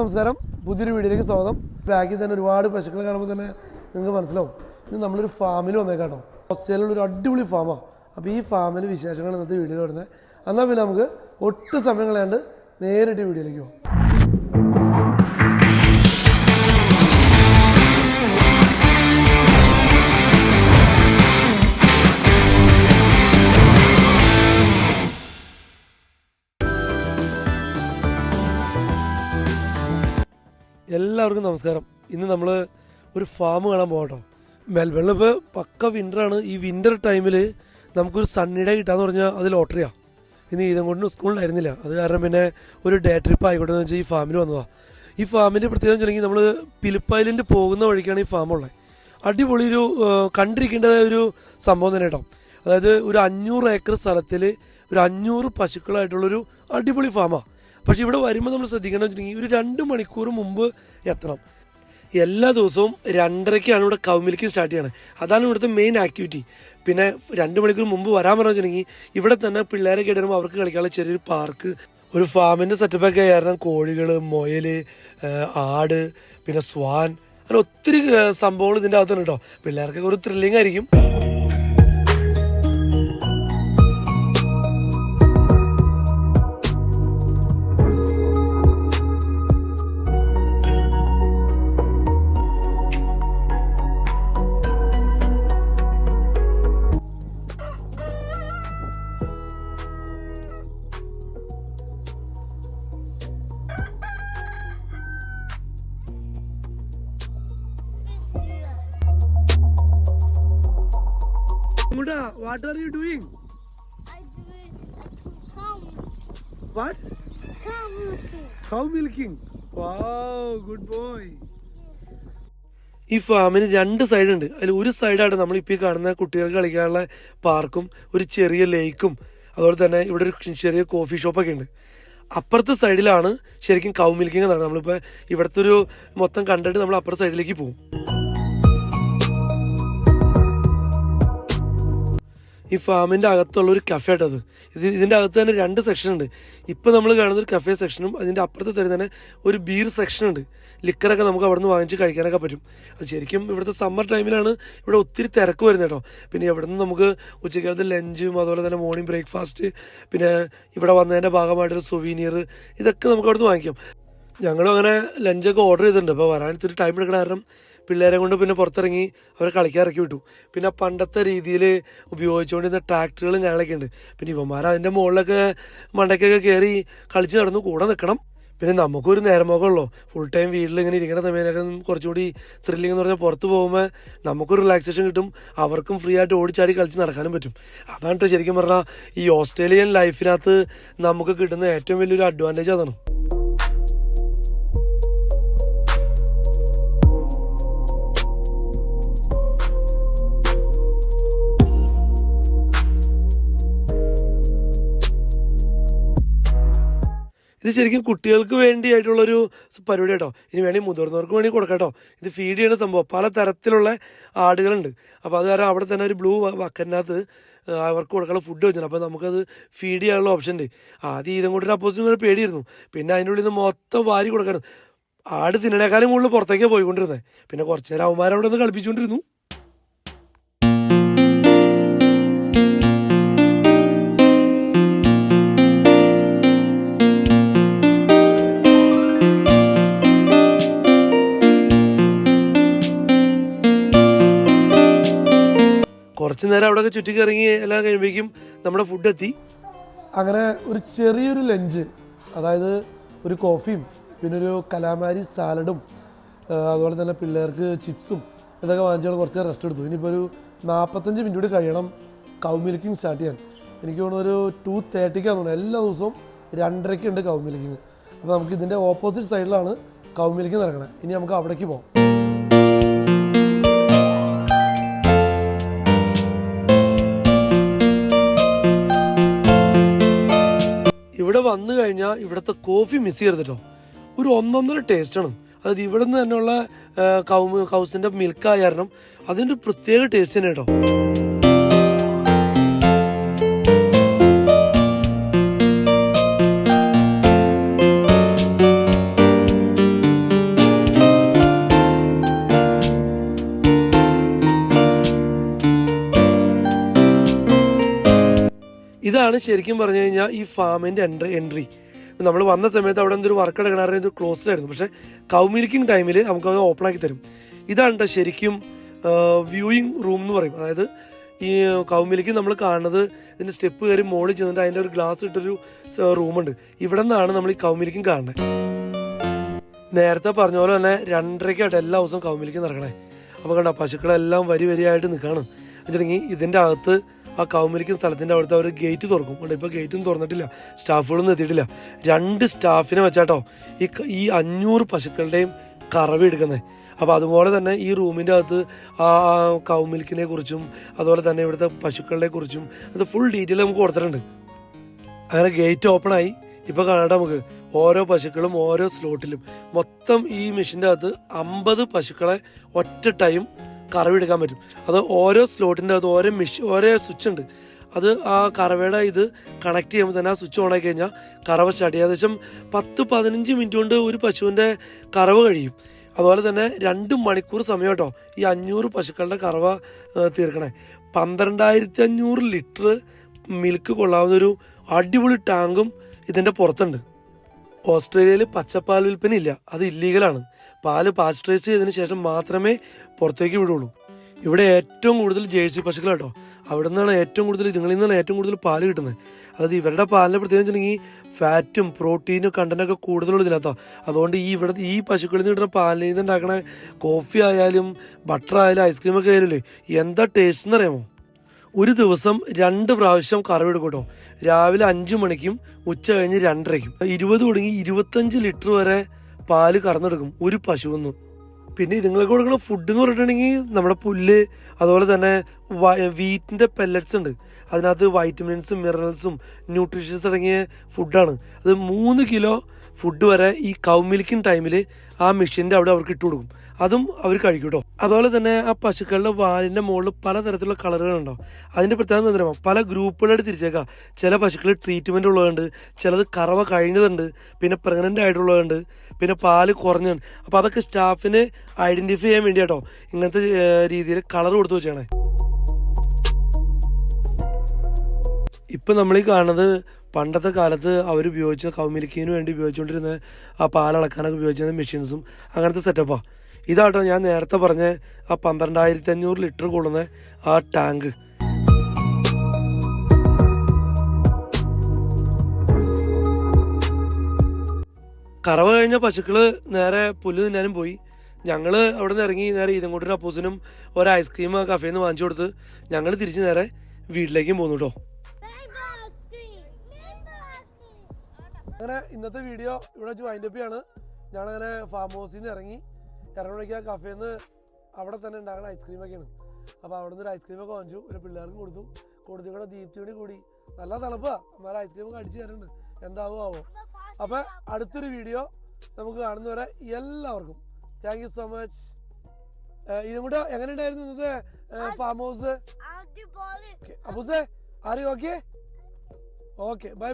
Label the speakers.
Speaker 1: നമസ്കാരം, പുതിയൊരു വീഡിയോയിലേക്ക് സ്വാഗതം. ബാക്കിൽ തന്നെ ഒരുപാട് പശുക്കളെ കാണുമ്പോൾ തന്നെ നിങ്ങൾക്ക് മനസ്സിലാവും ഇത് നമ്മളൊരു ഫാമിൽ വന്നേക്കാം കേട്ടോ. ഓസ്ട്രേലിയയിലൊരു അടിപൊളി ഫാമാണ്. അപ്പോൾ ഈ ഫാമിൽ വിശേഷങ്ങൾ ഇന്നത്തെ വീഡിയോയിൽ വരുന്നത്. എന്നാൽ പിന്നെ നമുക്ക് ഒട്ടും സമയം കളയാണ്ട് നേരിട്ട് വീഡിയോയിലേക്ക് പോകും. എല്ലാവർക്കും നമസ്കാരം. ഇന്ന് നമ്മൾ ഒരു ഫാം കാണാൻ പോകട്ടോ. മെൽബണിൽ ഇപ്പോൾ പക്ക വിൻ്ററാണ്. ഈ വിൻ്റർ ടൈമിൽ നമുക്കൊരു സണ്ണി ഡേ കിട്ടാന്ന് പറഞ്ഞാൽ അത് ലോട്ടറിയാണ്. ഇന്ന് ഈദം കൊണ്ട് സ്കൂളിലായിരുന്നില്ല, അത് കാരണം പിന്നെ ഒരു ഡേ ട്രിപ്പ് ആയിക്കോട്ടെ എന്ന് വെച്ചാൽ ഈ ഫാമിൽ വന്നതാണ്. ഈ ഫാമിൻ്റെ പ്രത്യേകം വെച്ചിട്ടുണ്ടെങ്കിൽ നമ്മൾ പിലിപ്പ് ഐലൻഡ് പോകുന്ന വഴിക്കാണ് ഈ ഫാമുള്ളത്. അടിപൊളി ഒരു കണ്ടിരിക്കേണ്ട ഒരു സംഭവം തന്നെ കേട്ടോ. അതായത് ഒരു 500 ഏക്കർ സ്ഥലത്തിൽ ഒരു 500 പശുക്കളായിട്ടുള്ളൊരു അടിപൊളി ഫാമാണ്. പക്ഷേ ഇവിടെ വരുമ്പോൾ നമ്മൾ ശ്രദ്ധിക്കണം വെച്ചിട്ടുണ്ടെങ്കിൽ ഒരു 2 മണിക്കൂർ മുമ്പ് എത്തണം. എല്ലാ ദിവസവും 2:30-ക്കാണ് ഇവിടെ കൗ മിൽക്കിംഗ് സ്റ്റാർട്ട് ചെയ്യണത്. അതാണ് ഇവിടുത്തെ മെയിൻ ആക്ടിവിറ്റി. പിന്നെ 2 മണിക്കൂർ മുമ്പ് വരാൻ പറഞ്ഞു വെച്ചിട്ടുണ്ടെങ്കിൽ ഇവിടെ തന്നെ പിള്ളേരൊക്കെ ഇടുമ്പോൾ അവർക്ക് കളിക്കാനുള്ള ചെറിയൊരു പാർക്ക്, ഒരു ഫാമിൻ്റെ സെറ്റപ്പൊക്കെ കാരണം കോഴികൾ, മുയൽ, ആട്, പിന്നെ സ്വാൻ, അങ്ങനെ ഒത്തിരി സംഭവങ്ങൾ ഇതിൻ്റെ അകത്തുണ്ട് കേട്ടോ. പിള്ളേർക്കൊക്കെ ഒരു ത്രില്ലിംഗ് ആയിരിക്കും. Muda, what are you doing?
Speaker 2: I'm doing cow milking.
Speaker 1: What?
Speaker 2: Cow milking.
Speaker 1: Cow milking. Wow, good boy. ഈ ഫാമിന് 2 സൈഡുണ്ട്. അതിൽ ഒരു സൈഡാണ് നമ്മളിപ്പോൾ ഈ കാണുന്ന കുട്ടികൾക്ക് കളിക്കാനുള്ള പാർക്കും ഒരു ചെറിയ ലേക്കും അതുപോലെ തന്നെ ഇവിടെ ഒരു ചെറിയ കോഫി ഷോപ്പൊക്കെ ഉണ്ട്. അപ്പുറത്തെ സൈഡിലാണ് ശരിക്കും കൗ മിൽക്കിംഗ് എന്നാണ്. നമ്മളിപ്പോൾ ഇവിടുത്തെ ഒരു മൊത്തം കണ്ടിട്ട് നമ്മൾ അപ്പുറത്തെ സൈഡിലേക്ക് പോകും. ഈ ഫാമിൻ്റെ അകത്തുള്ള ഒരു കഫേ ആട്ടത്. ഇതിൻ്റെ അകത്ത് തന്നെ 2 സെക്ഷൻ ഉണ്ട്. ഇപ്പോൾ നമ്മൾ കാണുന്ന ഒരു കഫേ സെക്ഷനും അതിൻ്റെ അപ്പുറത്തെ സൈഡിൽ തന്നെ ഒരു ബീർ സെക്ഷൻ ഉണ്ട്. ലിക്കറൊക്കെ നമുക്ക് അവിടെ നിന്ന് വാങ്ങിച്ച് കഴിക്കാനൊക്കെ പറ്റും. അത് ശരിക്കും ഇവിടുത്തെ സമ്മർ ടൈമിലാണ് ഇവിടെ ഒത്തിരി തിരക്ക് വരുന്നത് കേട്ടോ. പിന്നെ ഇവിടെ നിന്ന് നമുക്ക് ഉച്ചക്കാലത്ത് ലഞ്ചും അതുപോലെ തന്നെ മോർണിംഗ് ബ്രേക്ക്ഫാസ്റ്റ്, പിന്നെ ഇവിടെ വന്നതിൻ്റെ ഭാഗമായിട്ടൊരു സുവീനിയർ, ഇതൊക്കെ നമുക്ക് അവിടെ നിന്ന് വാങ്ങിക്കാം. ഞങ്ങളും അങ്ങനെ ലഞ്ചൊക്കെ ഓർഡർ ചെയ്തിട്ടുണ്ട്. അപ്പോൾ വരാൻ ഇത്തിരി ടൈം എടുക്കണ കാരണം പിള്ളേരെ കൊണ്ട് പിന്നെ പുറത്തിറങ്ങി അവരെ കളിക്കാൻ ഇറക്കി വിട്ടു. പിന്നെ പണ്ടത്തെ രീതിയിൽ ഉപയോഗിച്ചുകൊണ്ടിരുന്ന ട്രാക്ടറുകളും കാര്യങ്ങളൊക്കെ ഉണ്ട്. പിന്നെ ഇവന്മാർ അതിൻ്റെ മുകളിലൊക്കെ മണ്ടയ്ക്കൊക്കെ കയറി കളിച്ച് നടന്നു കൂടെ നിൽക്കണം. പിന്നെ നമുക്കൊരു നേരമൊക്കെ ഉള്ളൂ. ഫുൾ ടൈം വീട്ടിൽ ഇങ്ങനെ ഇരിക്കുന്ന സമയത്തൊക്കെ കുറച്ചുകൂടി ത്രില്ലിംഗ് എന്ന് പറഞ്ഞാൽ പുറത്ത് പോകുമ്പോൾ നമുക്കൊരു റിലാക്സേഷൻ കിട്ടും, അവർക്കും ഫ്രീ ആയിട്ട് ഓടിച്ചാടി കളിച്ച് നടക്കാനും പറ്റും. അതാണ് ശരിക്കും പറഞ്ഞാൽ ഈ ഓസ്ട്രേലിയൻ ലൈഫിനകത്ത് നമുക്ക് കിട്ടുന്ന ഏറ്റവും വലിയൊരു അഡ്വാൻറ്റേജ് അതാണ്. ഇത് ശരിക്കും കുട്ടികൾക്ക് വേണ്ടിയായിട്ടുള്ളൊരു പരിപാടി കേട്ടോ. ഇനി വേണമെങ്കിൽ മുതിർന്നവർക്ക് വേണമെങ്കിൽ കൊടുക്കാം കേട്ടോ. ഇത് ഫീഡ് ചെയ്യുന്ന സംഭവം. പല തരത്തിലുള്ള ആടുകളുണ്ട്. അപ്പോൾ അത് കാരണം അവിടെ തന്നെ ഒരു ബ്ലൂ ബക്കറ്റിനകത്ത് അവർക്ക് കൊടുക്കാനുള്ള ഫുഡ് വെച്ചിട്ടുണ്ട്. അപ്പോൾ നമുക്കത് ഫീഡ് ചെയ്യാനുള്ള ഓപ്ഷൻ ഉണ്ട്. ആദ്യം ഇതും കൊണ്ടൊരു അപ്പോസിറ്റ് പേടിയായിരുന്നു. പിന്നെ അതിൻ്റെ ഉള്ളിൽ നിന്ന് മൊത്തം വാരി കൊടുക്കാനും ആട് തിന്നണേക്കാളും കൂടുതൽ പുറത്തേക്കാണ് പോയിക്കൊണ്ടിരുന്നത്. പിന്നെ കുറച്ച് നേരം അവന്മാരവിടെ നിന്ന് കളിപ്പിച്ചുകൊണ്ടിരുന്നു. കുറച്ച് നേരം അവിടെയൊക്കെ ചുറ്റിക്കിറങ്ങി എല്ലാം കഴിയുമ്പോഴേക്കും നമ്മുടെ ഫുഡ് എത്തി. അങ്ങനെ ഒരു ചെറിയൊരു ലഞ്ച്, അതായത് ഒരു കോഫിയും പിന്നെ ഒരു കലാമാരി സാലഡും അതുപോലെ തന്നെ പിള്ളേർക്ക് ചിപ്സും ഇതൊക്കെ വാങ്ങിച്ചാൽ കുറച്ച് നേരം റെസ്റ്റ് എടുത്തു. ഇനിയിപ്പോൾ ഒരു 45 മിനിറ്റ് കൂടി കഴിയണം കൗ മിൽക്കിംഗ് സ്റ്റാർട്ട് ചെയ്യാൻ. എനിക്ക് തോന്നുന്നു ഒരു 2:30-ക്കാണ് തോന്നുന്നത്. എല്ലാ ദിവസവും 2:30-ക്ക് ഉണ്ട് കൗ മിൽക്കിംഗ്. അപ്പോൾ നമുക്ക് ഇതിൻ്റെ ഓപ്പോസിറ്റ് സൈഡിലാണ് കൗ മിൽക്കിംഗ് നടക്കണത്. ഇനി നമുക്ക് അവിടേക്ക് പോകാം. ഇവിടെ വന്നു കഴിഞ്ഞാൽ ഇവിടുത്തെ കോഫി മിസ് ചെയ്തിട്ടോ. ഒരു ഒന്നൊന്നര ടേസ്റ്റാണ്. അതായത് ഇവിടെ നിന്ന് തന്നെയുള്ള കൗസിൻ്റെ മിൽക്കായ കാരണം അതിൻ്റെ പ്രത്യേക ടേസ്റ്റ് തന്നെ കേട്ടോ. ഇതാണ് ശരിക്കും പറഞ്ഞു കഴിഞ്ഞാൽ ഈ ഫാമിൻ്റെ എൻട്രി. നമ്മൾ വന്ന സമയത്ത് അവിടെ എന്തൊരു വർക്ക് എടുക്കണമായിരുന്നു, ഇത് ക്ലോസ്ഡ് ആയിരുന്നു. പക്ഷേ കൗ മിൽക്കിംഗ് ടൈമിൽ നമുക്കത് ഓപ്പൺ ആക്കി തരും. ഇതാണ് കേട്ടോ ശരിക്കും വ്യൂയിങ് റൂം എന്ന് പറയും. അതായത് ഈ കൗ മിൽക്കിംഗ് നമ്മൾ കാണുന്നത് ഇതിൻ്റെ സ്റ്റെപ്പ് കയറി മുകളിൽ ചെന്നിട്ട് അതിൻ്റെ ഒരു ഗ്ലാസ് ഇട്ടൊരു റൂമുണ്ട്. ഇവിടെ നിന്നാണ് നമ്മൾ ഈ കൗ മിൽക്കിംഗ് കാണുന്നത്. നേരത്തെ പറഞ്ഞ പോലെ തന്നെ 2:30 എല്ലാ ദിവസവും കൗ മിൽക്കിംഗ് നടക്കണേ. അപ്പോൾ കണ്ടോ പശുക്കളെല്ലാം വരിയായിട്ട് നിൽക്കുകയാണ്. വെച്ചിട്ടുണ്ടെങ്കിൽ ഇതിൻ്റെ അകത്ത് ആ കൗ മിൽക്കിംഗ് സ്ഥലത്തിൻ്റെ അവിടുത്തെ ഒരു ഗേറ്റ് തുറക്കും. അതുകൊണ്ട് ഇപ്പോൾ ഗേറ്റൊന്നും തുറന്നിട്ടില്ല, സ്റ്റാഫുകളൊന്നും എത്തിയിട്ടില്ല. 2 സ്റ്റാഫിനെ വെച്ചാട്ടോ ഈ 500 പശുക്കളുടെയും കറവ എടുക്കുന്നത്. അപ്പോൾ അതുപോലെ തന്നെ ഈ റൂമിൻ്റെ അകത്ത് ആ കൗ മിൽക്കിനെ കുറിച്ചും അതുപോലെ തന്നെ ഇവിടുത്തെ പശുക്കളെ കുറിച്ചും അത് ഫുൾ ഡീറ്റെയിൽ നമുക്ക് കൊടുത്തിട്ടുണ്ട്. അങ്ങനെ ഗേറ്റ് ഓപ്പൺ ആയി. ഇപ്പോൾ കാണാം നമുക്ക് ഓരോ പശുക്കളും ഓരോ സ്ലോട്ടിലും മൊത്തം ഈ മെഷീൻ്റെ അകത്ത് 50 പശുക്കളെ ഒറ്റ ടൈം കറവെടുക്കാൻ പറ്റും. അത് ഓരോ സ്ലോട്ടിൻ്റെ അകത്ത് ഓരോ സ്വിച്ച് ഉണ്ട്. അത് ആ കറവയുടെ ഇത് കണക്ട് ചെയ്യുമ്പോൾ തന്നെ ആ സ്വിച്ച് ഓൺ ആക്കി കഴിഞ്ഞാൽ കറവ സ്റ്റാർട്ട് ചെയ്യും. ഏകദേശം 10-15 മിനിറ്റ് കൊണ്ട് ഒരു പശുവിൻ്റെ കറവ കഴിയും. അതുപോലെ തന്നെ 2 മണിക്കൂർ സമയം കേട്ടോ ഈ 500 പശുക്കളുടെ കറവ തീർക്കണേ. 12,500 ലിറ്റർ മിൽക്ക് കൊള്ളാവുന്നൊരു അടിപൊളി ടാങ്കും ഇതിൻ്റെ പുറത്തുണ്ട്. ഓസ്ട്രേലിയയിൽ പച്ചപ്പാൽ വിൽപ്പന ഇല്ല, അത് ഇല്ലീഗലാണ്. പാല് പാസ്ചറൈസ് ചെയ്തതിന് ശേഷം മാത്രമേ പുറത്തേക്ക് വിടുള്ളൂ. ഇവിടെ ഏറ്റവും കൂടുതൽ ജേഴ്സി പശുക്കൾ കേട്ടോ. അവിടെ നിന്നാണ് ഇതുങ്ങളിൽ നിന്നാണ് ഏറ്റവും കൂടുതൽ പാല് കിട്ടുന്നത്. അതായത് ഇവരുടെ പാലിനെ പ്രത്യേകം വെച്ചിട്ടുണ്ടെങ്കിൽ ഫാറ്റും പ്രോട്ടീനും കണ്ടന്റൊക്കെ കൂടുതലുള്ള ഇതിനകത്താണ്. അതുകൊണ്ട് ഈ പശുക്കളിൽ നിന്ന് കിട്ടുന്ന പാലിൽ നിന്ന് ഉണ്ടാക്കണ കോഫി ആയാലും ബട്ടർ ആയാലും ഐസ്ക്രീമൊക്കെ ആയാലും എന്താ ടേസ്റ്റ് എന്ന് അറിയാമോ? ഒരു ദിവസം 2 പ്രാവശ്യം കറവെടുക്കും കേട്ടോ. രാവിലെ 5 മണിക്കും ഉച്ച കഴിഞ്ഞ് 2:30ക്കും 20 തുടങ്ങി 25 ലിറ്റർ വരെ പാല് കറന്നെടുക്കും ഒരു പശുവെന്ന്. പിന്നെ ഇതുങ്ങൾക്ക് കൊടുക്കുന്ന ഫുഡ് എന്ന് പറഞ്ഞിട്ടുണ്ടെങ്കിൽ നമ്മുടെ പുല്ല്, അതുപോലെ തന്നെ വീറ്റിൻ്റെ പെല്ലറ്റ്സ് ഉണ്ട്. അതിനകത്ത് വൈറ്റമിൻസും മിനറൽസും ന്യൂട്രീഷ്യൻസ് അടങ്ങിയ ഫുഡാണ്. അത് 3 കിലോ ഫുഡ് വരെ ഈ കൗ മിൽക്കിംഗ് ടൈമിൽ ആ മെഷീൻ്റെ അവിടെ അവർക്ക് ഇട്ട് കൊടുക്കും. അതും അവർ കഴിക്കും കേട്ടോ. അതുപോലെ തന്നെ ആ പശുക്കളുടെ വാലിൻ്റെ മുകളിൽ പലതരത്തിലുള്ള കളറുകളുണ്ടാവും. അതിൻ്റെ പ്രത്യേകത എന്താ പറയുക, പല ഗ്രൂപ്പുകളായിട്ട് തിരിച്ചേക്കാം. ചില പശുക്കൾ ട്രീറ്റ്മെൻ്റ് ഉള്ളതുണ്ട്, ചിലത് കറവ കഴിഞ്ഞതുണ്ട്, പിന്നെ പ്രഗ്നൻ്റ് ആയിട്ടുള്ളതുണ്ട്, പിന്നെ പാല് കുറഞ്ഞുണ്ട്. അപ്പോൾ അതൊക്കെ സ്റ്റാഫിന് ഐഡൻറ്റിഫൈ ചെയ്യാൻ വേണ്ടി കേട്ടോ ഇങ്ങനത്തെ രീതിയിൽ കളർ കൊടുത്തു വെച്ചാണ്. ഇപ്പം നമ്മൾ ഈ കാണുന്നത് പണ്ടത്തെ കാലത്ത് അവർ ഉപയോഗിച്ച കൗ മിൽക്കിന് വേണ്ടി ഉപയോഗിച്ചുകൊണ്ടിരുന്ന ആ പാലളക്കാനൊക്കെ ഉപയോഗിച്ചിരുന്ന മെഷീൻസും അങ്ങനത്തെ സെറ്റപ്പാണ്. ഇതാട്ടോ ഞാൻ നേരത്തെ പറഞ്ഞ ആ 12,500 ലിറ്റർ കൊള്ളുന്ന ആ ടാങ്ക്. കറവ കഴിഞ്ഞ പശുക്കള് നേരെ പുല്ല് തിന്നാനും പോയി. ഞങ്ങൾ അവിടെ നിന്ന് ഇറങ്ങി നേരെ ഇതങ്ങോട്ടൊരു അപ്പൂസിനും ഒരു ഐസ്ക്രീം കഫേയിൽ നിന്ന് വാങ്ങിച്ചു കൊടുത്ത് ഞങ്ങൾ തിരിച്ച് നേരെ വീട്ടിലേക്കും പോന്നു കേട്ടോ. അങ്ങനെ ഇന്നത്തെ വീഡിയോ ഇവിടെ വെച്ച് വൈൻഡപ്പ് ചെയ്യാണ്. ഞങ്ങളങ്ങനെ ഫാം ഹൗസിൽ നിന്ന് ഇറങ്ങിയ കഫേയിൽ നിന്ന് അവിടെ തന്നെ ഉണ്ടാകുന്ന ഐസ്ക്രീമൊക്കെയാണ്. അപ്പോൾ അവിടെ നിന്ന് ഒരു ഐസ്ക്രീമൊക്കെ വാങ്ങിച്ചു, ഒരു പിള്ളേർക്കും കൊടുത്തു കൂടെ ദീപ്തിയോടി കൂടി നല്ല തണുപ്പാ, എന്നാലും ഐസ്ക്രീമൊക്കെ അടിച്ചു തരുന്നുണ്ട്. എന്താവോ. അപ്പോൾ അടുത്തൊരു വീഡിയോ നമുക്ക് കാണുന്നവരെ എല്ലാവർക്കും താങ്ക് യു സോ മച്ച്. ഇതും കൂടെ എങ്ങനെ ഉണ്ടായിരുന്നു ഇന്നത്തെ ഫാം ഹൗസ്? അപ്പൂസേ are you okay? Okay, by.